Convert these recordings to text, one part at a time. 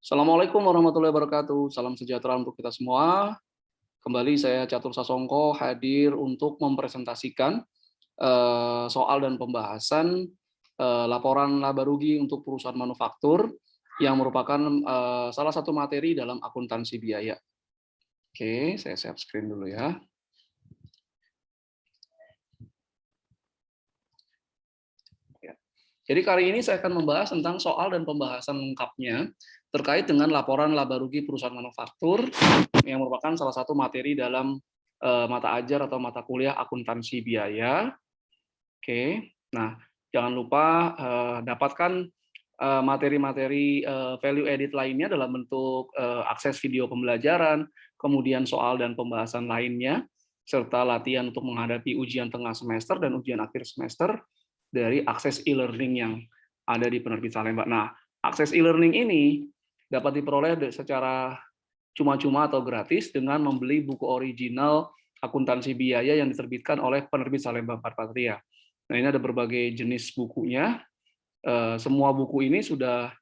Assalamualaikum warahmatullahi wabarakatuh. Salam sejahtera untuk kita semua. Kembali saya Catur Sasongko hadir untuk mempresentasikan soal dan pembahasan laporan laba rugi untuk perusahaan manufaktur yang merupakan salah satu materi dalam akuntansi biaya. Oke, saya share screen dulu ya. Jadi kali ini saya akan membahas tentang soal dan pembahasan lengkapnya terkait dengan laporan laba rugi perusahaan manufaktur yang merupakan salah satu materi dalam mata ajar atau mata kuliah akuntansi biaya. Oke, nah jangan lupa dapatkan materi-materi value edit lainnya dalam bentuk akses video pembelajaran, kemudian soal dan pembahasan lainnya, serta latihan untuk menghadapi ujian tengah semester dan ujian akhir semester dari akses e-learning yang ada di penerbit Salemba. Nah, akses e-learning ini dapat diperoleh secara cuma-cuma atau gratis dengan membeli buku original akuntansi biaya yang diterbitkan oleh penerbit Salemba 4 Patria. Nah, ini ada berbagai jenis bukunya. Semua buku ini sudah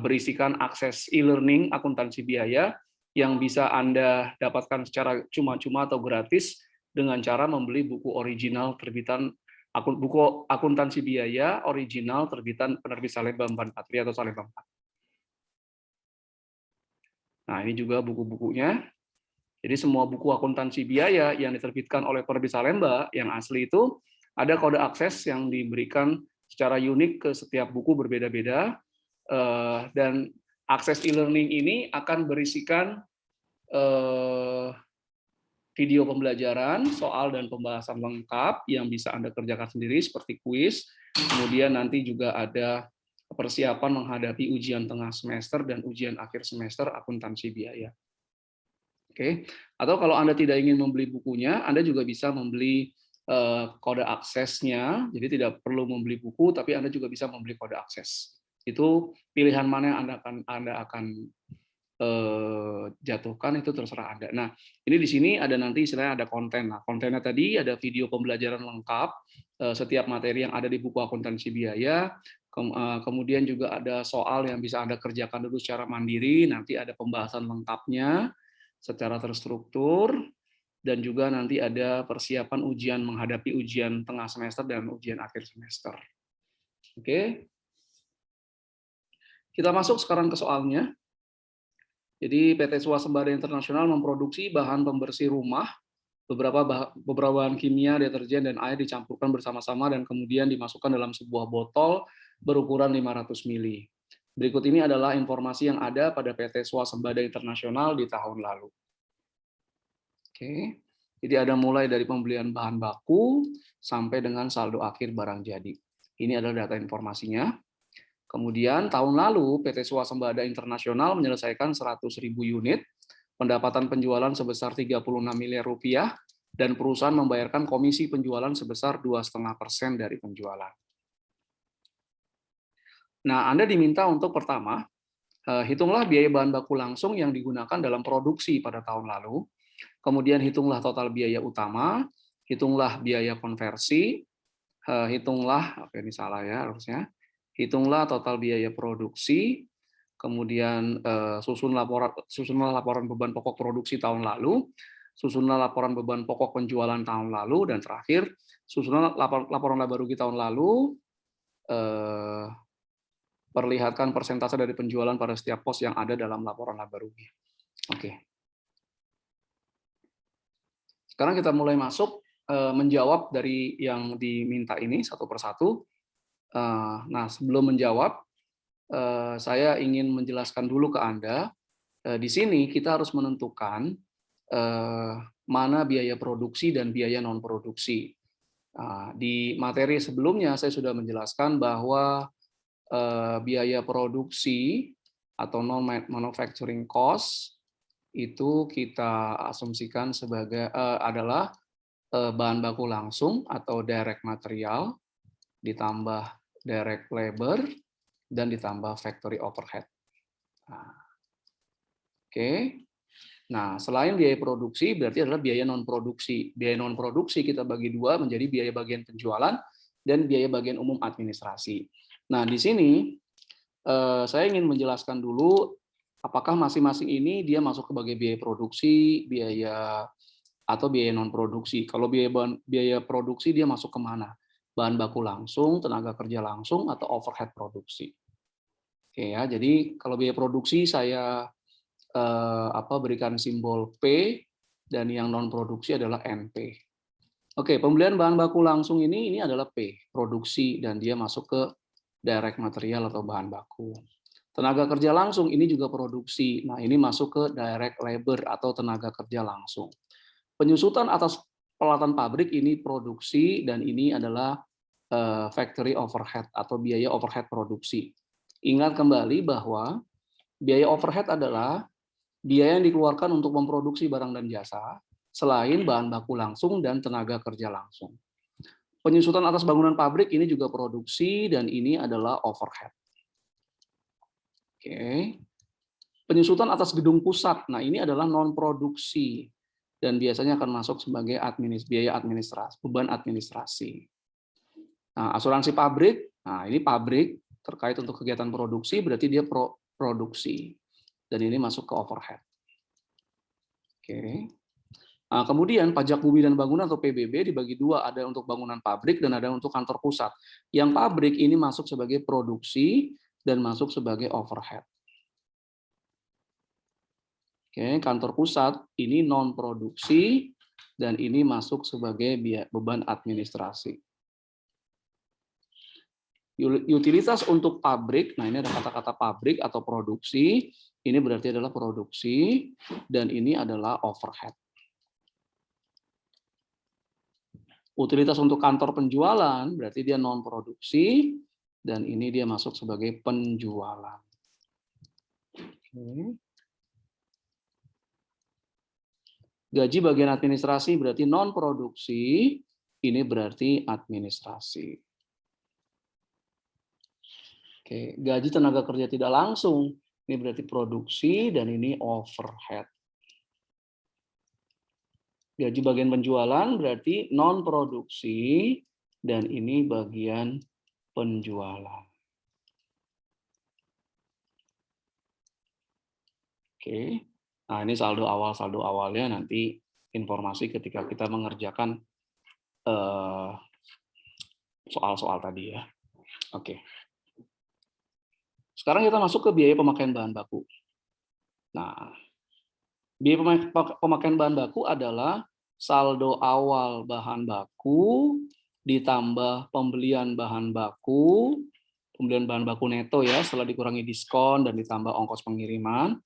berisikan akses e-learning akuntansi biaya yang bisa Anda dapatkan secara cuma-cuma atau gratis dengan cara membeli buku original terbitan buku akuntansi biaya original terbitan penerbit Salemba 4 Patria atau Salemba 4. Nah, ini juga buku-bukunya. Jadi semua buku akuntansi biaya yang diterbitkan oleh penerbit Salemba yang asli itu ada kode akses yang diberikan secara unik ke setiap buku berbeda-beda, dan akses e-learning ini akan berisikan video pembelajaran, soal dan pembahasan lengkap yang bisa Anda kerjakan sendiri seperti kuis. Kemudian nanti juga ada persiapan menghadapi ujian tengah semester dan ujian akhir semester akuntansi biaya. Oke. Atau kalau Anda tidak ingin membeli bukunya, Anda juga bisa membeli kode aksesnya. Jadi tidak perlu membeli buku, tapi Anda juga bisa membeli kode akses. Itu pilihan mana yang Anda akan jatuhkan, itu terserah Anda. Nah, ini di sini ada nanti istilahnya ada konten. Nah, kontennya tadi ada video pembelajaran lengkap setiap materi yang ada di buku akuntansi biaya. Kemudian juga ada soal yang bisa Anda kerjakan dulu secara mandiri. Nanti ada pembahasan lengkapnya secara terstruktur, dan juga nanti ada persiapan ujian menghadapi ujian tengah semester dan ujian akhir semester. Oke. Kita masuk sekarang ke soalnya. Jadi PT Swasembada Internasional memproduksi bahan pembersih rumah, beberapa bahan kimia, deterjen, dan air dicampurkan bersama-sama dan kemudian dimasukkan dalam sebuah botol berukuran 500 ml. Berikut ini adalah informasi yang ada pada PT Swasembada Internasional di tahun lalu. Oke, jadi ada mulai dari pembelian bahan baku sampai dengan saldo akhir barang jadi. Ini adalah data informasinya. Kemudian tahun lalu PT Swasembada Internasional menyelesaikan 100.000 unit, pendapatan penjualan sebesar 36 miliar rupiah, dan perusahaan membayarkan komisi penjualan sebesar 2,5% dari penjualan. Nah, Anda diminta untuk pertama, hitunglah biaya bahan baku langsung yang digunakan dalam produksi pada tahun lalu, kemudian hitunglah total biaya utama, hitunglah biaya konversi, hitunglah, ini salah ya harusnya, hitunglah total biaya produksi, kemudian susunlah laporan beban pokok produksi tahun lalu, susunlah laporan beban pokok penjualan tahun lalu, dan terakhir susunlah laporan laba rugi tahun lalu, perlihatkan persentase dari penjualan pada setiap pos yang ada dalam laporan laba rugi. Oke. Sekarang kita mulai masuk menjawab dari yang diminta ini satu persatu. Nah, sebelum menjawab, saya ingin menjelaskan dulu ke Anda, di sini kita harus menentukan mana biaya produksi dan biaya non-produksi. Di materi sebelumnya saya sudah menjelaskan bahwa biaya produksi atau non-manufacturing cost itu kita asumsikan sebagai adalah bahan baku langsung atau direct material ditambah direct labor, dan ditambah factory overhead. Oke. Nah, selain biaya produksi, berarti adalah biaya non-produksi. Biaya non-produksi kita bagi dua menjadi biaya bagian penjualan dan biaya bagian umum administrasi. Nah, di sini saya ingin menjelaskan dulu Apakah masing-masing ini dia masuk sebagai biaya produksi, biaya atau biaya non produksi? Kalau biaya produksi dia masuk kemana? Bahan baku langsung, tenaga kerja langsung, atau overhead produksi? Oke ya, jadi kalau biaya produksi saya berikan simbol P, dan yang non produksi adalah NP. Oke, pembelian bahan baku langsung ini adalah P, produksi, dan dia masuk ke direct material atau bahan baku. Tenaga kerja langsung ini juga produksi. Nah, ini masuk ke direct labor atau tenaga kerja langsung. Penyusutan atas peralatan pabrik ini produksi, dan ini adalah factory overhead atau biaya overhead produksi. Ingat kembali bahwa biaya overhead adalah biaya yang dikeluarkan untuk memproduksi barang dan jasa selain bahan baku langsung dan tenaga kerja langsung. Penyusutan atas bangunan pabrik ini juga produksi, dan ini adalah overhead. Oke. Penyusutan atas gedung pusat, nah ini adalah non produksi dan biasanya akan masuk sebagai biaya administrasi, beban administrasi. Nah, asuransi pabrik, nah ini pabrik terkait untuk kegiatan produksi berarti dia produksi dan ini masuk ke overhead. Oke. Nah, kemudian pajak bumi dan bangunan atau PBB dibagi dua, ada untuk bangunan pabrik dan ada untuk kantor pusat. Yang pabrik ini masuk sebagai produksi dan masuk sebagai overhead. Oke, kantor pusat ini non produksi dan ini masuk sebagai beban administrasi. Utilitas untuk pabrik, nah ini ada kata-kata pabrik atau produksi, ini berarti adalah produksi dan ini adalah overhead. Utilitas untuk kantor penjualan berarti dia non produksi dan ini dia masuk sebagai penjualan. Oke. Gaji bagian administrasi berarti non produksi, ini berarti administrasi. Oke, gaji tenaga kerja tidak langsung, ini berarti produksi dan ini overhead. Gaji bagian penjualan berarti non produksi dan ini bagian penjualan. Oke. Nah, ini saldo awalnya nanti informasi ketika kita mengerjakan soal-soal tadi ya. Oke. Sekarang kita masuk ke biaya pemakaian bahan baku. Nah, biaya pemakaian bahan baku adalah saldo awal bahan baku ditambah pembelian bahan baku neto ya setelah dikurangi diskon dan ditambah ongkos pengiriman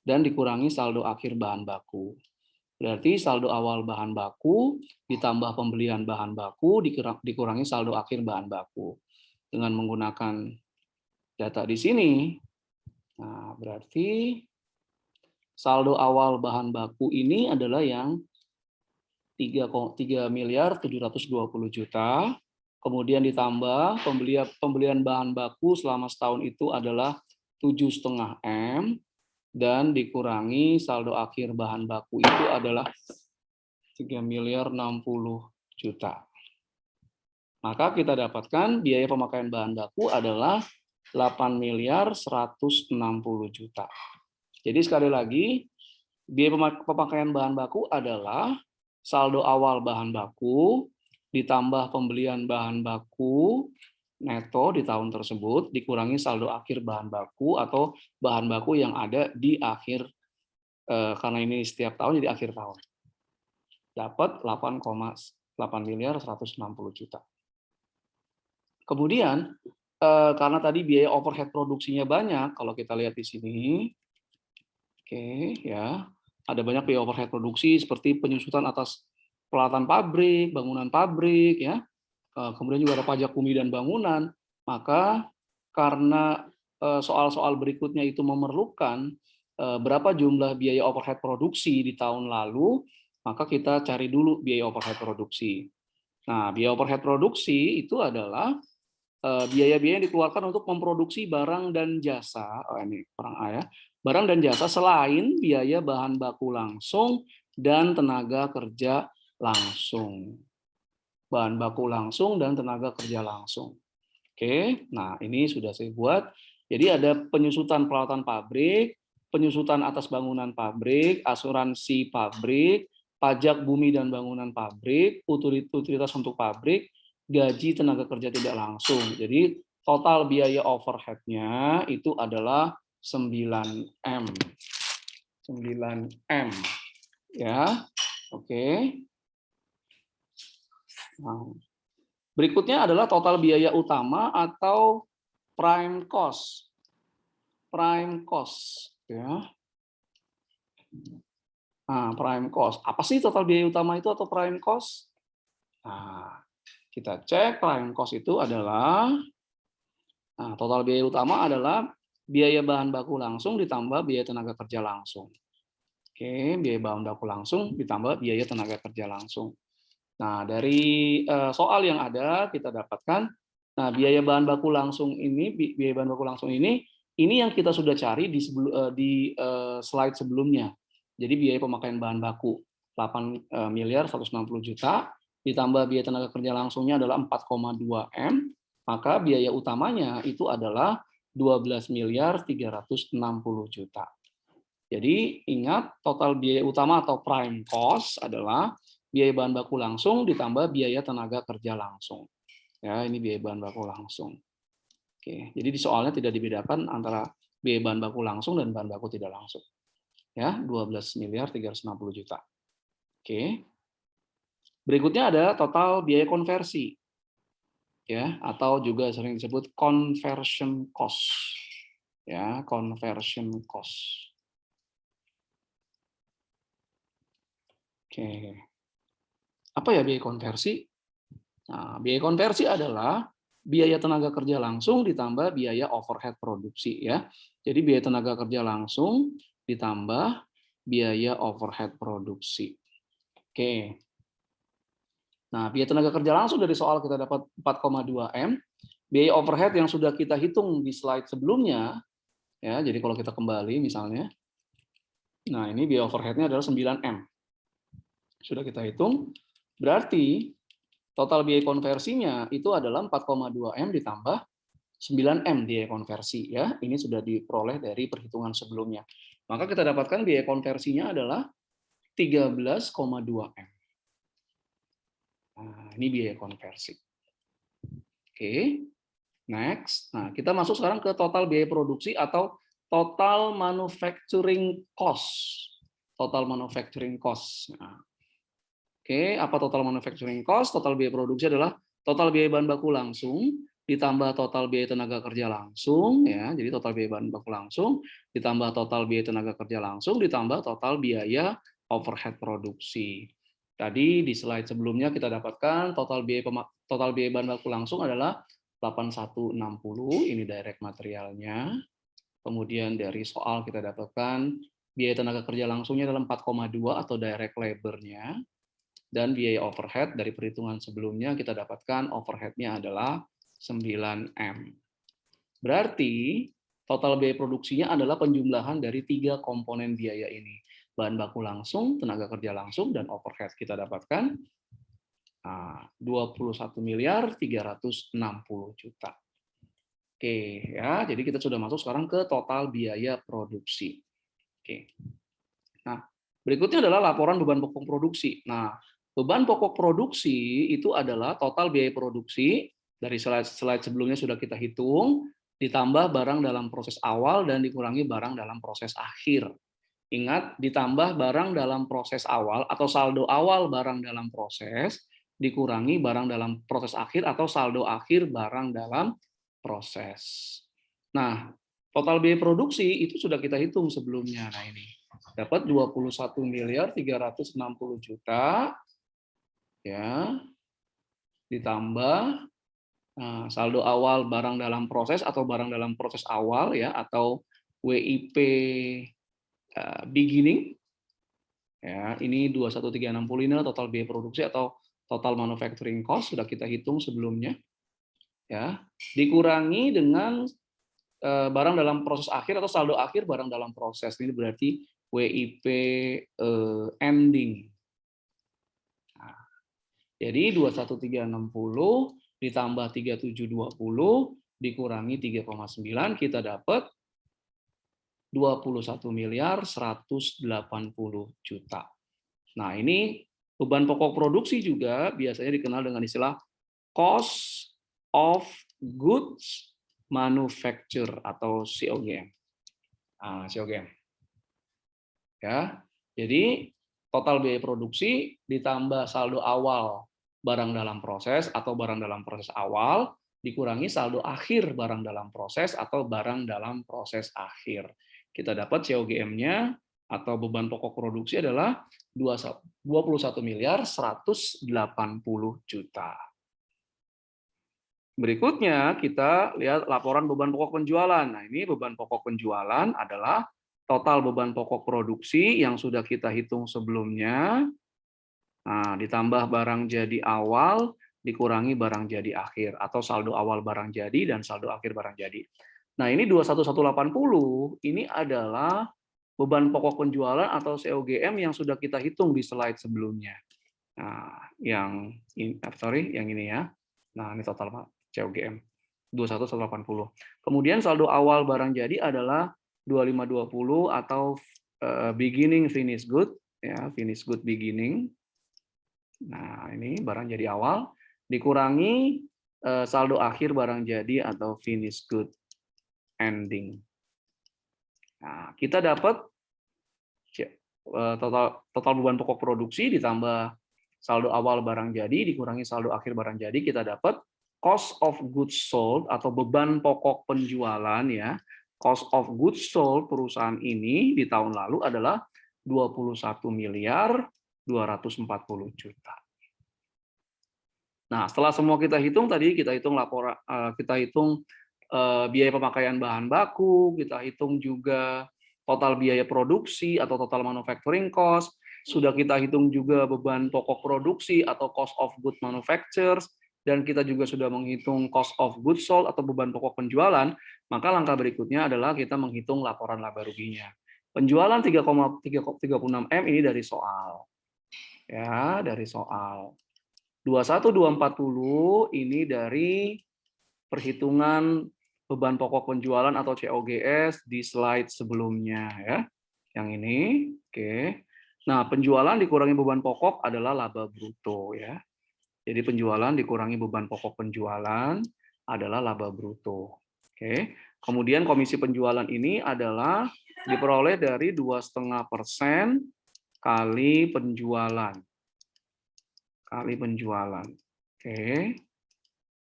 dan dikurangi saldo akhir bahan baku. Berarti saldo awal bahan baku ditambah pembelian bahan baku dikurangi saldo akhir bahan baku. Dengan menggunakan data di sini, nah berarti saldo awal bahan baku ini adalah yang 3,720 miliar, kemudian ditambah pembelian bahan baku selama setahun itu adalah 7,5 M, dan dikurangi saldo akhir bahan baku itu adalah 3,060 miliar. Maka kita dapatkan biaya pemakaian bahan baku adalah 8,160 miliar. Jadi sekali lagi, biaya pemakaian bahan baku adalah saldo awal bahan baku ditambah pembelian bahan baku neto di tahun tersebut dikurangi saldo akhir bahan baku atau bahan baku yang ada di akhir, karena ini setiap tahun jadi akhir tahun. Dapat 8,8 miliar 160 juta. Kemudian karena tadi biaya overhead produksinya banyak, kalau kita lihat di sini, oke ya, ada banyak biaya overhead produksi seperti penyusutan atas peralatan pabrik, bangunan pabrik ya. Kemudian juga ada pajak bumi dan bangunan. Maka karena soal-soal berikutnya itu memerlukan berapa jumlah biaya overhead produksi di tahun lalu, maka kita cari dulu biaya overhead produksi. Nah, biaya overhead produksi itu adalah biaya-biaya yang dikeluarkan untuk memproduksi barang dan jasa. Oh, ini orang A ya. Barang dan jasa selain biaya bahan baku langsung dan tenaga kerja langsung. Bahan baku langsung dan tenaga kerja langsung. Oke, nah ini sudah saya buat. Jadi ada penyusutan peralatan pabrik, penyusutan atas bangunan pabrik, asuransi pabrik, pajak bumi dan bangunan pabrik, utilitas untuk pabrik, gaji tenaga kerja tidak langsung. Jadi total biaya overhead-nya itu adalah 9M. 9M. Ya, oke. Nah, berikutnya adalah total biaya utama atau prime cost. Prime cost, ya. Nah, prime cost. Apa sih total biaya utama itu atau prime cost? Nah, kita cek prime cost itu adalah total biaya utama adalah biaya bahan baku langsung ditambah biaya tenaga kerja langsung. Oke, biaya bahan baku langsung ditambah biaya tenaga kerja langsung. Nah, dari soal yang ada kita dapatkan, nah biaya bahan baku langsung ini, ini yang kita sudah cari di slide sebelumnya. Jadi biaya pemakaian bahan baku 8 miliar 160 juta, ditambah biaya tenaga kerja langsungnya adalah 4,2 M, maka biaya utamanya itu adalah 12 miliar 360 juta. Jadi ingat total biaya utama atau prime cost adalah biaya bahan baku langsung ditambah biaya tenaga kerja langsung. Ya, ini biaya bahan baku langsung. Oke, jadi di soalnya tidak dibedakan antara biaya bahan baku langsung dan bahan baku tidak langsung. Ya, 12 miliar 360 juta. Oke. Berikutnya ada total biaya konversi. Ya, atau juga sering disebut conversion cost. Ya, conversion cost. Oke. Apa ya biaya konversi? Nah, biaya konversi adalah biaya tenaga kerja langsung ditambah biaya overhead produksi ya. Jadi biaya tenaga kerja langsung ditambah biaya overhead produksi. Oke. Nah, biaya tenaga kerja langsung dari soal kita dapat 4,2 M. Biaya overhead yang sudah kita hitung di slide sebelumnya ya. Jadi kalau kita kembali misalnya, nah ini biaya overhead-nya adalah 9 M. Sudah kita hitung, berarti total biaya konversinya itu adalah 4,2 M ditambah 9 M biaya konversi ya. Ini sudah diperoleh dari perhitungan sebelumnya. Maka kita dapatkan biaya konversinya adalah 13,2 M. Nah, ini biaya konversi. Oke. Next. Nah, kita masuk sekarang ke total biaya produksi atau total manufacturing cost. Total manufacturing cost. Nah, oke, apa total manufacturing cost? Total biaya produksi adalah total biaya bahan baku langsung ditambah total biaya tenaga kerja langsung ya. Jadi total biaya bahan baku langsung ditambah total biaya tenaga kerja langsung ditambah total biaya overhead produksi. Tadi di slide sebelumnya kita dapatkan total biaya bahan baku langsung adalah 8160, ini direct materialnya. Kemudian dari soal kita dapatkan biaya tenaga kerja langsungnya adalah 4,2 atau direct labor-nya. Dan biaya overhead dari perhitungan sebelumnya kita dapatkan overhead-nya adalah 9M. Berarti total biaya produksinya adalah penjumlahan dari 3 komponen biaya ini. Bahan baku langsung, tenaga kerja langsung, dan overhead. Kita dapatkan 21 miliar 360 juta. Oke, ya. Jadi kita sudah masuk sekarang ke total biaya produksi. Oke. Nah, berikutnya adalah laporan beban pokok produksi. Nah, beban pokok produksi itu adalah total biaya produksi dari slide sebelumnya sudah kita hitung, ditambah barang dalam proses awal dan dikurangi barang dalam proses akhir. Ingat, ditambah barang dalam proses awal atau saldo awal barang dalam proses, dikurangi barang dalam proses akhir atau saldo akhir barang dalam proses. Nah, total biaya produksi itu sudah kita hitung sebelumnya. Nah, ini dapat 21 miliar 360 juta ya, ditambah saldo awal barang dalam proses atau barang dalam proses awal ya, atau WIP beginning ya, ini 21360. Ini total biaya produksi atau total manufacturing cost sudah kita hitung sebelumnya ya, dikurangi dengan barang dalam proses akhir atau saldo akhir barang dalam proses. Ini berarti WIP ending. Nah, jadi 21360 ditambah 3720 dikurangi 3,9 kita dapat 21.180.000.000. Nah, ini beban pokok produksi juga biasanya dikenal dengan istilah cost of goods manufacture atau COGM. Nah, COGM. Ya. Jadi total biaya produksi ditambah saldo awal barang dalam proses atau barang dalam proses awal dikurangi saldo akhir barang dalam proses atau barang dalam proses akhir. Kita dapat COGM-nya atau beban pokok produksi adalah 21.180.000.000. Berikutnya kita lihat laporan beban pokok penjualan. Nah, ini beban pokok penjualan adalah total beban pokok produksi yang sudah kita hitung sebelumnya. Nah, ditambah barang jadi awal dikurangi barang jadi akhir atau saldo awal barang jadi dan saldo akhir barang jadi. Nah, ini 21.180 ini adalah beban pokok penjualan atau COGM yang sudah kita hitung di slide sebelumnya. Nah, yang ini ya. Nah, ini total COGM 21.180. Kemudian saldo awal barang jadi adalah 2520 atau beginning finished good ya, finished good beginning. Nah, ini barang jadi awal dikurangi saldo akhir barang jadi atau finished good ending. Nah, kita dapat total beban pokok produksi ditambah saldo awal barang jadi dikurangi saldo akhir barang jadi, kita dapat cost of goods sold atau beban pokok penjualan ya. Cost of goods sold perusahaan ini di tahun lalu adalah 21.240.000.000. Nah, setelah semua kita hitung tadi, kita hitung biaya pemakaian bahan baku, kita hitung juga total biaya produksi atau total manufacturing cost, sudah kita hitung juga beban pokok produksi atau cost of goods manufacturers, dan kita juga sudah menghitung cost of goods sold atau beban pokok penjualan, maka langkah berikutnya adalah kita menghitung laporan laba ruginya. Penjualan 3,36 M ini dari soal. Ya, dari soal. 21.240 ini dari perhitungan beban pokok penjualan atau COGS di slide sebelumnya ya. Yang ini, oke. Nah, penjualan dikurangi beban pokok adalah laba bruto ya. Jadi penjualan dikurangi beban pokok penjualan adalah laba bruto. Oke. Kemudian komisi penjualan ini adalah diperoleh dari 2,5% kali penjualan. Kali penjualan. Oke.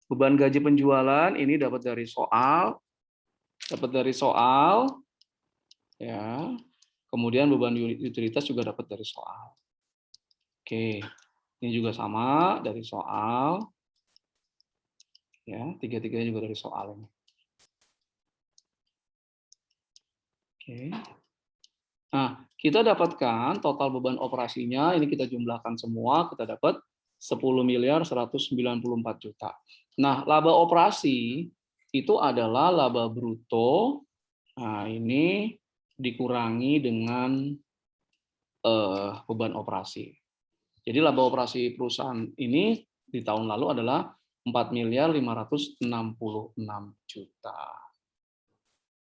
Beban gaji penjualan ini dapat dari soal. Ya. Kemudian beban utilitas juga dapat dari soal. Oke. Ini juga sama dari soal. Ya, tiga-tiganya juga dari soal ini. Oke. Nah, kita dapatkan total beban operasinya, ini kita jumlahkan semua, kita dapat 10.194.000.000. Nah, laba operasi itu adalah laba bruto. Nah, ini dikurangi dengan beban operasi. Jadi laba operasi perusahaan ini di tahun lalu adalah 4.566.000.000.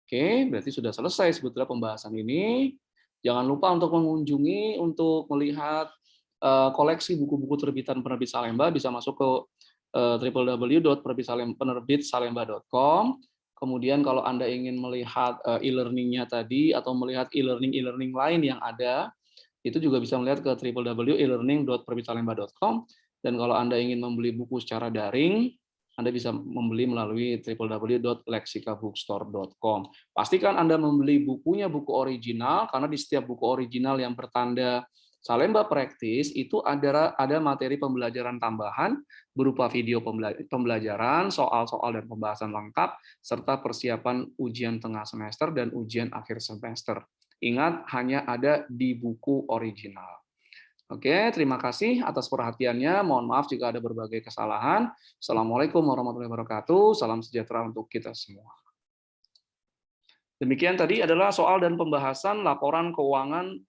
Oke, berarti sudah selesai sebetulnya pembahasan ini. Jangan lupa untuk mengunjungi, untuk melihat koleksi buku-buku terbitan penerbit Salemba, bisa masuk ke www.penerbitsalemba.com. Kemudian kalau Anda ingin melihat e-learning-nya tadi atau melihat e-learning lain yang ada, itu juga bisa melihat ke www.elearning.penerbitsalemba.com. Dan kalau Anda ingin membeli buku secara daring, Anda bisa membeli melalui www.lexikabookstore.com. Pastikan Anda membeli bukunya buku original, karena di setiap buku original yang bertanda Salemba Practice itu ada materi pembelajaran tambahan berupa video pembelajaran, soal-soal dan pembahasan lengkap, serta persiapan ujian tengah semester dan ujian akhir semester. Ingat, hanya ada di buku original. Oke, terima kasih atas perhatiannya. Mohon maaf jika ada berbagai kesalahan. Assalamualaikum warahmatullahi wabarakatuh. Salam sejahtera untuk kita semua. Demikian tadi adalah soal dan pembahasan laporan keuangan,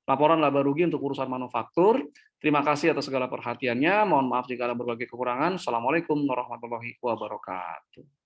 laporan laba rugi untuk urusan manufaktur. Terima kasih atas segala perhatiannya. Mohon maaf jika ada berbagai kekurangan. Assalamualaikum warahmatullahi wabarakatuh.